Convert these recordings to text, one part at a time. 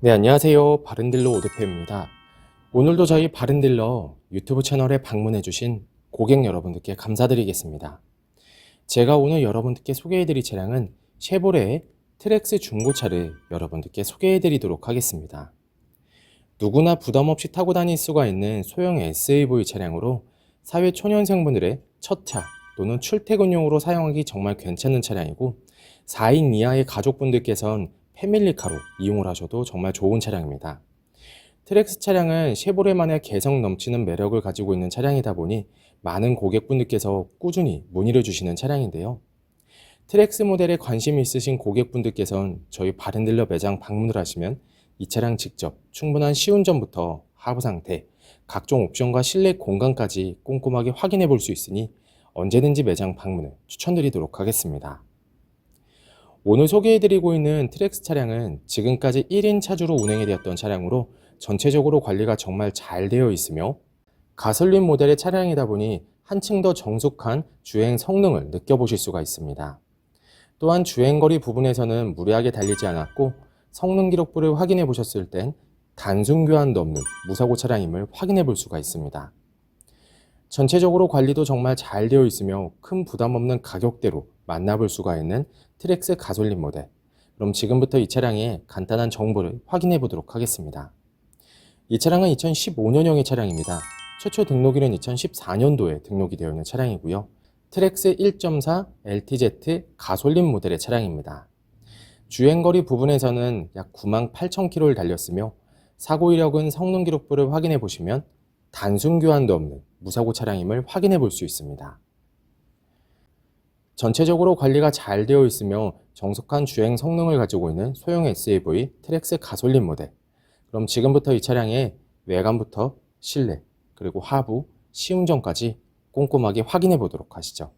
네, 안녕하세요. 바른딜러 오대표입니다. 오늘도 저희 바른딜러 유튜브 채널에 방문해주신 고객 여러분들께 감사드리겠습니다. 제가 오늘 여러분들께 소개해드릴 차량은 쉐보레의 트랙스 중고차를 여러분들께 소개해드리도록 하겠습니다. 누구나 부담없이 타고 다닐 수가 있는 소형 SUV 차량으로 사회 초년생분들의 첫 차 또는 출퇴근용으로 사용하기 정말 괜찮은 차량이고 4인 이하의 가족분들께선 패밀리카로 이용을 하셔도 정말 좋은 차량입니다. 트랙스 차량은 쉐보레만의 개성 넘치는 매력을 가지고 있는 차량이다 보니 많은 고객분들께서 꾸준히 문의를 주시는 차량인데요. 트랙스 모델에 관심이 있으신 고객분들께서는 저희 바른딜러 매장 방문을 하시면 이 차량 직접 충분한 시운전부터 하부 상태, 각종 옵션과 실내 공간까지 꼼꼼하게 확인해 볼 수 있으니 언제든지 매장 방문을 추천드리도록 하겠습니다. 오늘 소개해드리고 있는 트랙스 차량은 지금까지 1인 차주로 운행이 되었던 차량으로 전체적으로 관리가 정말 잘 되어 있으며 가솔린 모델의 차량이다 보니 한층 더 정숙한 주행 성능을 느껴보실 수가 있습니다. 또한 주행거리 부분에서는 무리하게 달리지 않았고 성능 기록부를 확인해 보셨을 땐 단순 교환도 없는 무사고 차량임을 확인해 볼 수가 있습니다. 전체적으로 관리도 정말 잘 되어 있으며 큰 부담 없는 가격대로 만나볼 수가 있는 트랙스 가솔린 모델. 그럼 지금부터 이 차량의 간단한 정보를 확인해 보도록 하겠습니다. 이 차량은 2015년형의 차량입니다. 최초 등록일은 2014년도에 등록이 되어 있는 차량이고요. 트랙스 1.4 LTZ 가솔린 모델의 차량입니다. 주행거리 부분에서는 약 98,000km를 달렸으며 사고 이력은 성능 기록부를 확인해 보시면 단순 교환도 없는 무사고 차량임을 확인해 볼 수 있습니다. 전체적으로 관리가 잘 되어 있으며 정숙한 주행 성능을 가지고 있는 소형 SUV 트랙스 가솔린 모델. 그럼 지금부터 이 차량의 외관부터 실내 그리고 하부, 시운전까지 꼼꼼하게 확인해 보도록 하시죠.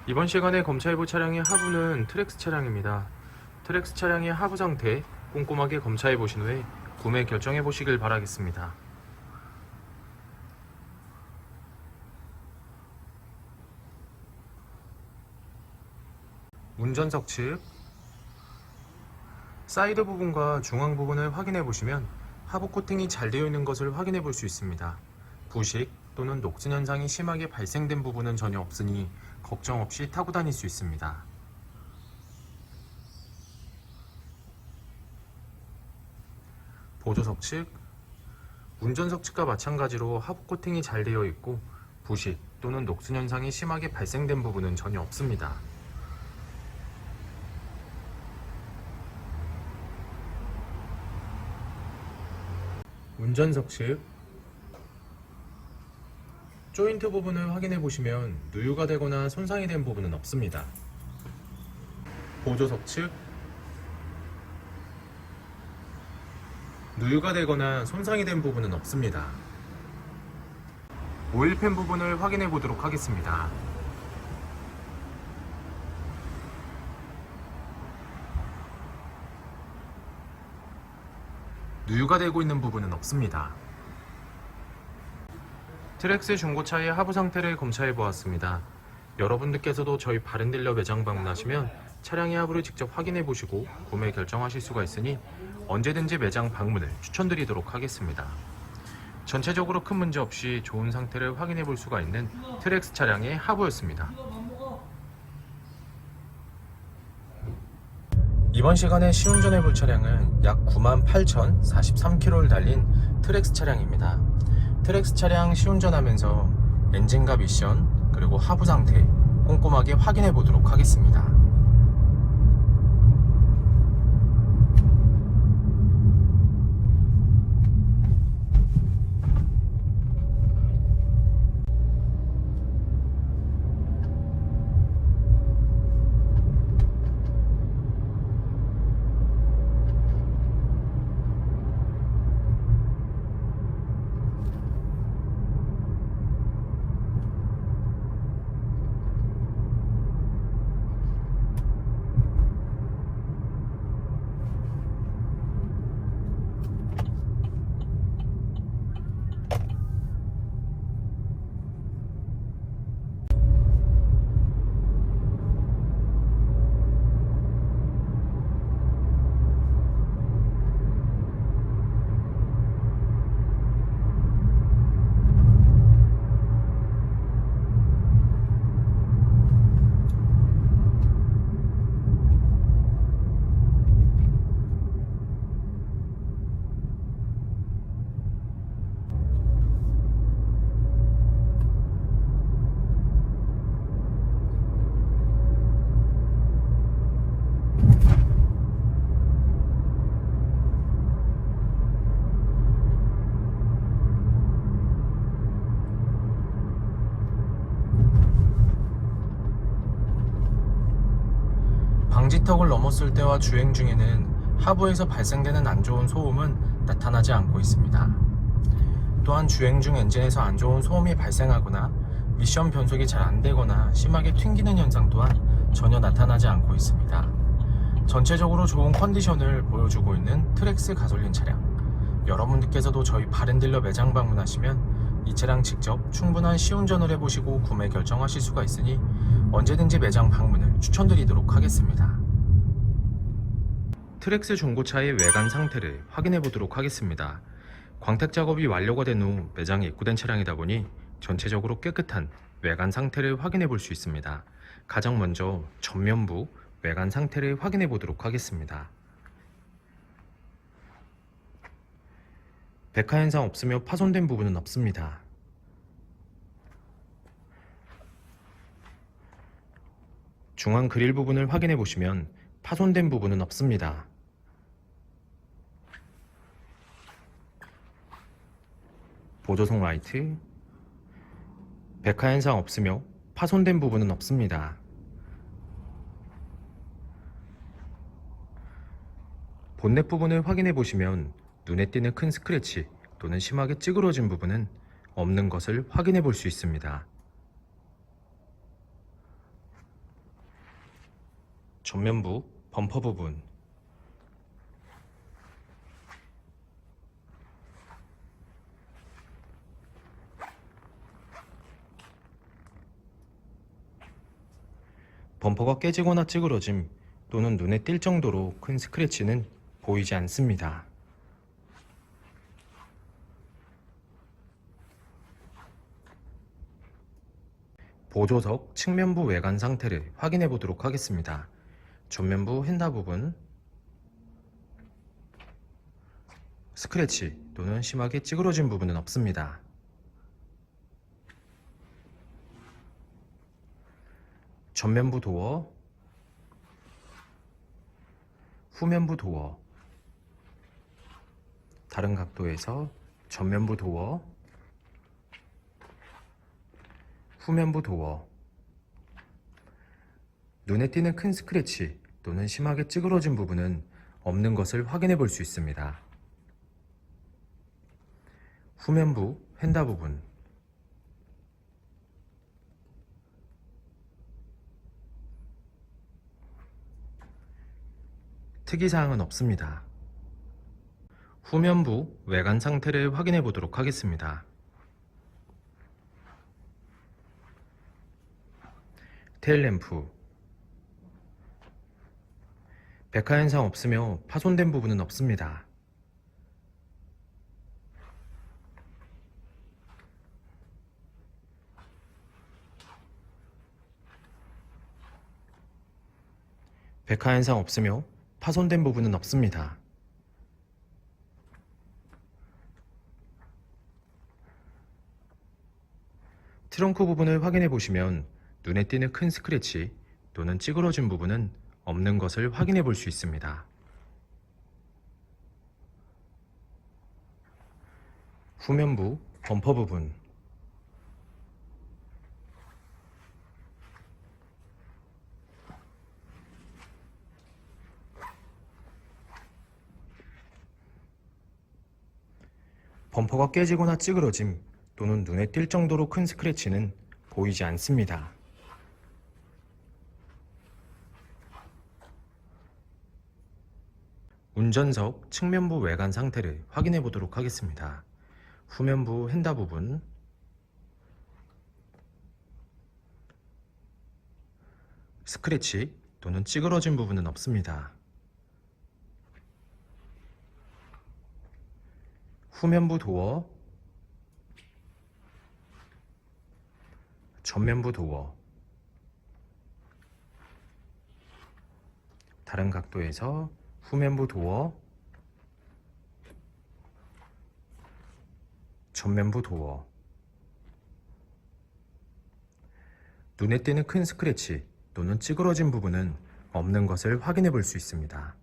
이번 시간에 검차해볼 차량의 하부는 트랙스 차량입니다. 트랙스 차량의 하부 상태 꼼꼼하게 검차해 보신 후에 구매 결정해 보시길 바라겠습니다. 운전석 측 사이드 부분과 중앙 부분을 확인해 보시면 하부 코팅이 잘 되어 있는 것을 확인해 볼 수 있습니다. 부식 또는 녹슨 현상이 심하게 발생된 부분은 전혀 없으니 걱정 없이 타고 다닐 수 있습니다. 보조석 측 운전석 측과 마찬가지로 하부 코팅이 잘 되어 있고 부식 또는 녹슨 현상이 심하게 발생된 부분은 전혀 없습니다. 운전석 측 조인트 부분을 확인해 보시면 누유가 되거나 손상이 된 부분은 없습니다. 보조석 측 누유가 되거나 손상이 된 부분은 없습니다. 오일팬 부분을 확인해 보도록 하겠습니다. 누유가 되고 있는 부분은 없습니다. 트랙스 중고차의 하부 상태를 검사해 보았습니다. 여러분들께서도 저희 바른딜러 매장 방문하시면 차량의 하부를 직접 확인해 보시고 구매 결정하실 수가 있으니 언제든지 매장 방문을 추천드리도록 하겠습니다. 전체적으로 큰 문제 없이 좋은 상태를 확인해 볼 수가 있는 트랙스 차량의 하부였습니다. 이번 시간에 시운전해 볼 차량은 약 98,043km를 달린 트랙스 차량입니다. 트랙스 차량 시운전하면서 엔진과 미션 그리고 하부 상태 꼼꼼하게 확인해 보도록 하겠습니다. 미터를 넘었을 때와 주행 중에는 하부에서 발생되는 안 좋은 소음은 나타나지 않고 있습니다. 또한 주행 중 엔진에서 안 좋은 소음이 발생하거나 미션 변속이 잘 안 되거나 심하게 튕기는 현상 또한 전혀 나타나지 않고 있습니다. 전체적으로 좋은 컨디션을 보여주고 있는 트랙스 가솔린 차량. 여러분들께서도 저희 바른딜러 매장 방문하시면 이 차량 직접 충분한 시운전을 해보시고 구매 결정하실 수가 있으니 언제든지 매장 방문을 추천드리도록 하겠습니다. 트랙스 중고차의 외관 상태를 확인해 보도록 하겠습니다. 광택 작업이 완료가 된 후 매장에 입고된 차량이다 보니 전체적으로 깨끗한 외관 상태를 확인해 볼 수 있습니다. 가장 먼저 전면부 외관 상태를 확인해 보도록 하겠습니다. 백화 현상 없으며 파손된 부분은 없습니다. 중앙 그릴 부분을 확인해 보시면 파손된 부분은 없습니다. 보조석 라이트, 백화 현상 없으며 파손된 부분은 없습니다. 본넷 부분을 확인해 보시면 눈에 띄는 큰 스크래치 또는 심하게 찌그러진 부분은 없는 것을 확인해 볼 수 있습니다. 전면부 범퍼 부분, 범퍼가 깨지거나 찌그러짐 또는 눈에 띌 정도로 큰 스크래치는 보이지 않습니다. 보조석 측면부 외관 상태를 확인해 보도록 하겠습니다. 전면부 핸다 부분, 스크래치 또는 심하게 찌그러진 부분은 없습니다. 전면부 도어, 후면부 도어, 다른 각도에서 전면부 도어, 후면부 도어, 눈에 띄는 큰 스크래치 또는 심하게 찌그러진 부분은 없는 것을 확인해 볼 수 있습니다. 후면부 휀다 부분, 특이사항은 없습니다. 후면부 외관 상태를 확인해 보도록 하겠습니다. 테일램프, 백화 현상 없으며 파손된 부분은 없습니다. 백화 현상 없으며 파손된 부분은 없습니다. 트렁크 부분을 확인해 보시면 눈에 띄는 큰 스크래치 또는 찌그러진 부분은 없는 것을 확인해 볼 수 있습니다. 후면부 범퍼 부분, 범퍼가 깨지거나 찌그러짐 또는 눈에 띌 정도로 큰 스크래치는 보이지 않습니다. 운전석 측면부 외관 상태를 확인해 보도록 하겠습니다. 후면부 핸다 부분, 스크래치 또는 찌그러진 부분은 없습니다. 후면부 도어, 전면부 도어, 다른 각도에서 후면부 도어, 전면부 도어, 눈에 띄는 큰 스크래치 또는 찌그러진 부분은 없는 것을 확인해 볼 수 있습니다.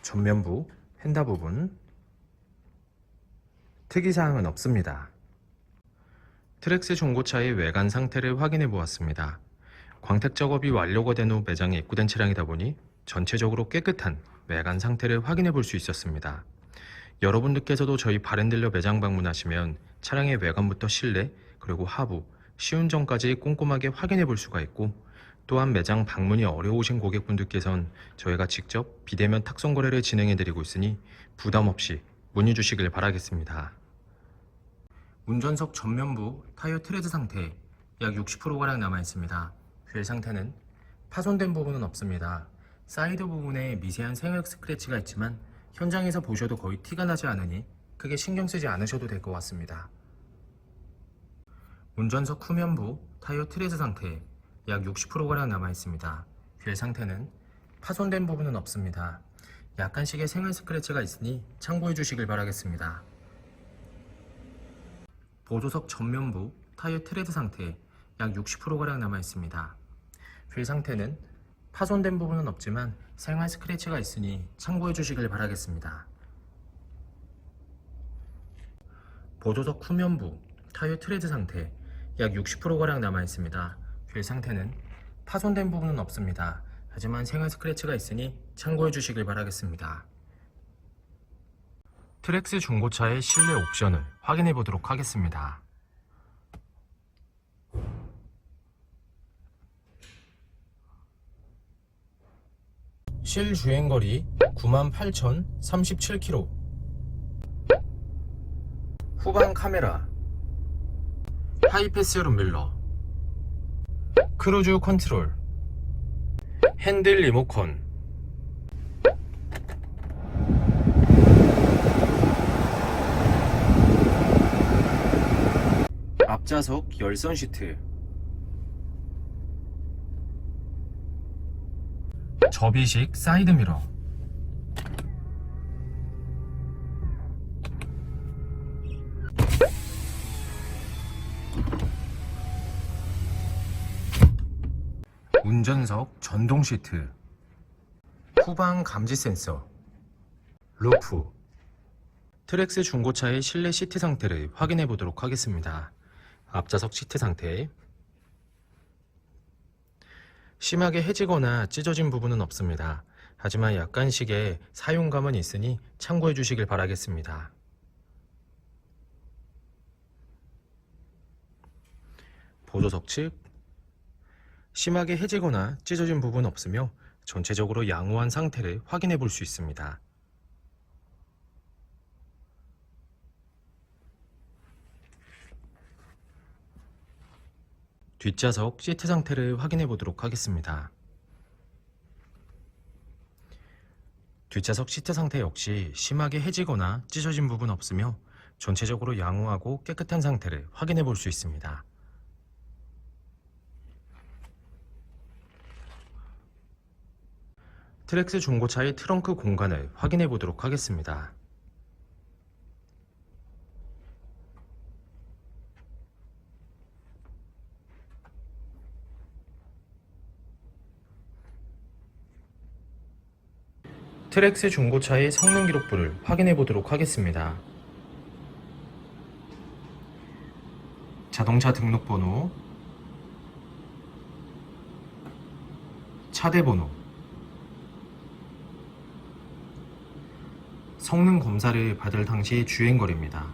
전면부 핸다 부분, 특이사항은 없습니다. 트랙스 중고차의 외관 상태를 확인해 보았습니다. 광택 작업이 완료가 된 후 매장에 입고된 차량이다 보니 전체적으로 깨끗한 외관 상태를 확인해 볼 수 있었습니다. 여러분들께서도 저희 바렌딜러 매장 방문하시면 차량의 외관부터 실내 그리고 하부, 시운전까지 꼼꼼하게 확인해 볼 수가 있고, 또한 매장 방문이 어려우신 고객분들께선 저희가 직접 비대면 탁송 거래를 진행해 드리고 있으니 부담 없이 문의 주시길 바라겠습니다. 운전석 전면부 타이어 트레드 상태 약 60%가량 남아 있습니다. 휠 상태는 파손된 부분은 없습니다. 사이드 부분에 미세한 생흙 스크래치가 있지만 현장에서 보셔도 거의 티가 나지 않으니 크게 신경 쓰지 않으셔도 될 것 같습니다. 운전석 후면부 타이어 트레드 상태 약 60%가량 남아 있습니다. 휠 상태는 파손된 부분은 없습니다. 약간씩의 생활 스크래치가 있으니 참고해 주시길 바라겠습니다. 보조석 전면부 타이어 트레드 상태 약 60%가량 남아 있습니다. 휠 상태는 파손된 부분은 없지만 생활 스크래치가 있으니 참고해 주시길 바라겠습니다. 보조석 후면부 타이어 트레드 상태 약 60%가량 남아 있습니다. 휠 상태는 파손된 부분은 없습니다. 하지만 생활 스크래치가 있으니 참고해 주시길 바라겠습니다. 트랙스 중고차의 실내 옵션을 확인해 보도록 하겠습니다. 실 주행거리 98,037km, 후방 카메라, 하이패스 룸밀러, 크루즈 컨트롤, 핸들 리모컨, 앞좌석 열선 시트, 접이식 사이드미러, 운전석 전동 시트, 후방 감지 센서, 루프. 트랙스 중고차의 실내 시트 상태를 확인해 보도록 하겠습니다. 앞좌석 시트 상태, 심하게 해지거나 찢어진 부분은 없습니다. 하지만 약간씩의 사용감은 있으니 참고해 주시길 바라겠습니다. 보조석 측, 심하게 해지거나 찢어진 부분 없으며 전체적으로 양호한 상태를 확인해 볼 수 있습니다. 뒷좌석 시트 상태를 확인해 보도록 하겠습니다. 뒷좌석 시트 상태 역시 심하게 해지거나 찢어진 부분 없으며 전체적으로 양호하고 깨끗한 상태를 확인해 볼 수 있습니다. 트랙스 중고차의 트렁크 공간을 확인해 보도록 하겠습니다. 트랙스 중고차의 성능 기록부를 확인해 보도록 하겠습니다. 자동차 등록번호, 차대번호, 성능 검사를 받을 당시 주행거리입니다.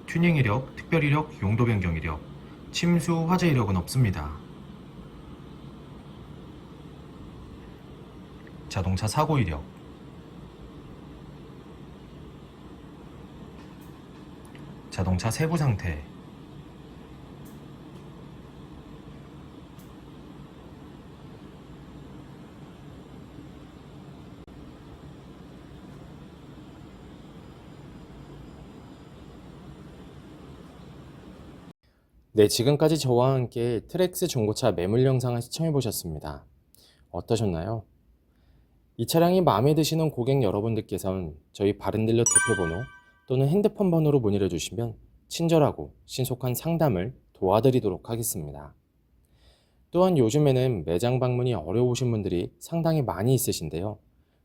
튜닝 이력, 특별 이력, 용도 변경 이력, 침수 화재 이력은 없습니다. 자동차 사고 이력, 자동차 세부 상태, 네, 지금까지 저와 함께 트랙스 중고차 매물 영상을 시청해 보셨습니다. 어떠셨나요? 이 차량이 마음에 드시는 고객 여러분들께서는 저희 바른딜러 대표번호 또는 핸드폰 번호로 문의를 주시면 친절하고 신속한 상담을 도와드리도록 하겠습니다. 또한 요즘에는 매장 방문이 어려우신 분들이 상당히 많이 있으신데요.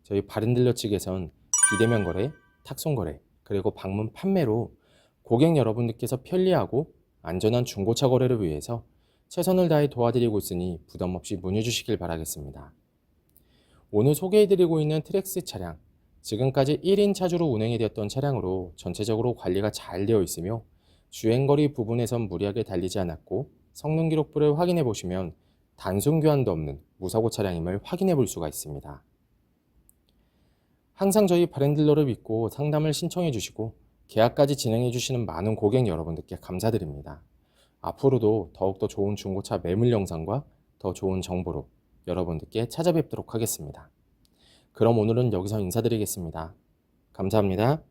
저희 바른딜러 측에선 비대면 거래, 탁송 거래, 그리고 방문 판매로 고객 여러분들께서 편리하고 안전한 중고차 거래를 위해서 최선을 다해 도와드리고 있으니 부담 없이 문의 주시길 바라겠습니다. 오늘 소개해드리고 있는 트랙스 차량, 지금까지 1인 차주로 운행이 되었던 차량으로 전체적으로 관리가 잘 되어 있으며 주행거리 부분에선 무리하게 달리지 않았고 성능 기록부를 확인해 보시면 단순 교환도 없는 무사고 차량임을 확인해 볼 수가 있습니다. 항상 저희 바렌딜러를 믿고 상담을 신청해 주시고 계약까지 진행해 주시는 많은 고객 여러분들께 감사드립니다. 앞으로도 더욱더 좋은 중고차 매물 영상과 더 좋은 정보로 여러분들께 찾아뵙도록 하겠습니다. 그럼 오늘은 여기서 인사드리겠습니다. 감사합니다.